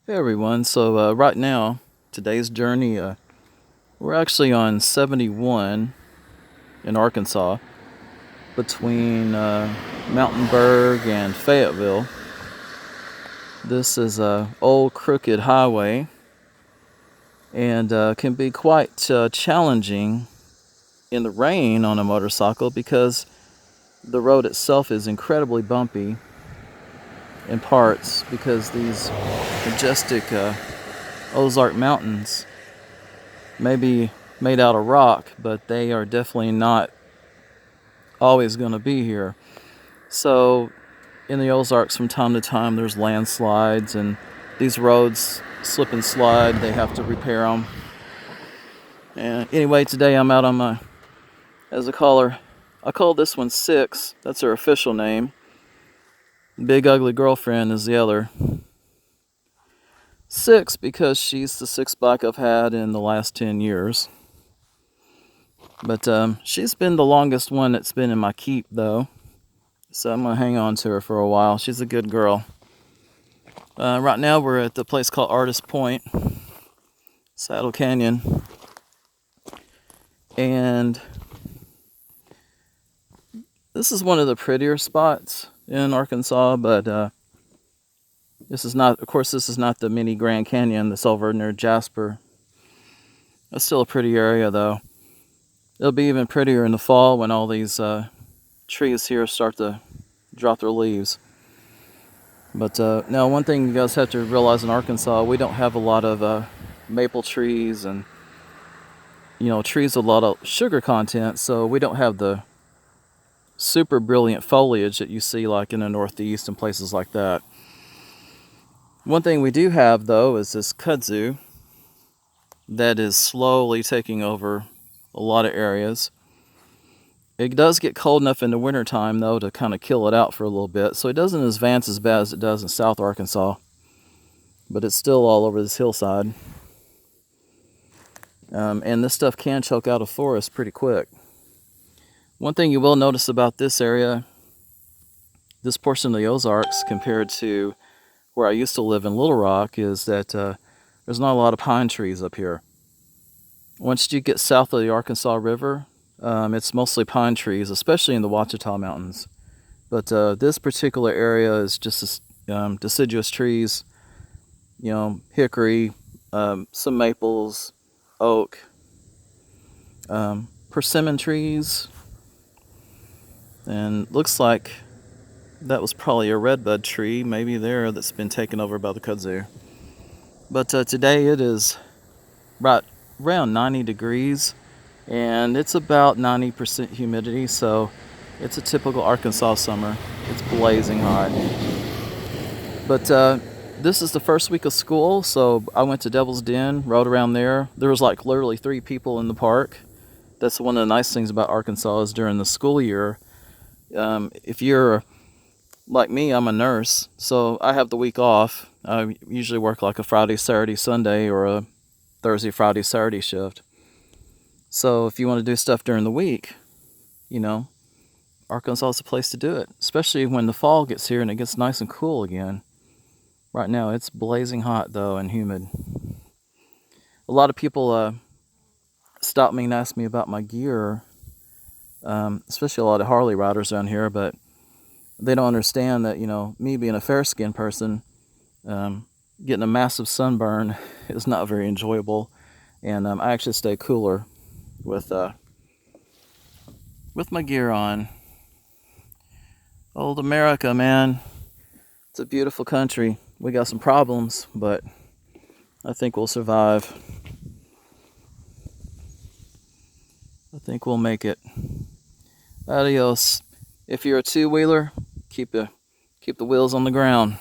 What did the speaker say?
Hey everyone, so right now, today's journey, we're actually on 71 in Arkansas between Mountainburg and Fayetteville. This is a old crooked highway and can be quite challenging in the rain on a motorcycle because the road itself is incredibly bumpy in parts because these majestic Ozark Mountains may be made out of rock, but they are definitely not always going to be here. So in the Ozarks from time to time there's landslides and these roads slip and slide. They have to repair them. And anyway, today I'm out on my, as a caller, I call this one 6. That's her official name. Big Ugly Girlfriend is the other. 6 because she's the 6th bike I've had in the last 10 years. But she's been the longest one that's been in my keep, though. So I'm going to hang on to her for a while. She's a good girl. Right now we're at the place called Artist Point, Saddle Canyon. And this is one of the prettier spots in Arkansas, but this is not, of course, this is not the mini Grand Canyon that's over near Jasper. That's still a pretty area, though. It'll be even prettier in the fall when all these trees here start to drop their leaves. But now, one thing you guys have to realize in Arkansas, we don't have a lot of maple trees and, trees with a lot of sugar content, so we don't have the super brilliant foliage that you see like in the Northeast and places like that. One thing we do have, though, is this kudzu that is slowly taking over a lot of areas. It does get cold enough in the wintertime, though, to kind of kill it out for a little bit. So it doesn't advance as bad as it does in South Arkansas. But it's still all over this hillside. And this stuff can choke out a forest pretty quick. One thing you will notice about this area, this portion of the Ozarks, compared to where I used to live in Little Rock, is that there's not a lot of pine trees up here. Once you get south of the Arkansas River, it's mostly pine trees, especially in the Ouachita Mountains. But this particular area is just deciduous trees, hickory, some maples, oak, persimmon trees, and looks like that was probably a redbud tree, maybe there, that's been taken over by the kudzu. But today it is right around 90 degrees, and it's about 90% humidity, so it's a typical Arkansas summer. It's blazing hot. But this is the first week of school, so I went to Devil's Den, rode around there. There was like literally 3 people in the park. That's one of the nice things about Arkansas is during the school year. If you're like me, I'm a nurse, so I have the week off. I usually work like a Friday, Saturday, Sunday, or a Thursday, Friday, Saturday shift. So if you want to do stuff during the week, Arkansas is the place to do it, especially when the fall gets here and it gets nice and cool again. Right now it's blazing hot, though, and humid. A lot of people stop me and ask me about my gear, especially a lot of Harley riders around here, but they don't understand that, me being a fair-skinned person, getting a massive sunburn is not very enjoyable, and I actually stay cooler with my gear on. Old America, man. It's a beautiful country. We got some problems, but I think we'll survive. I think we'll make it. Adios. If you're a two-wheeler, keep the wheels on the ground.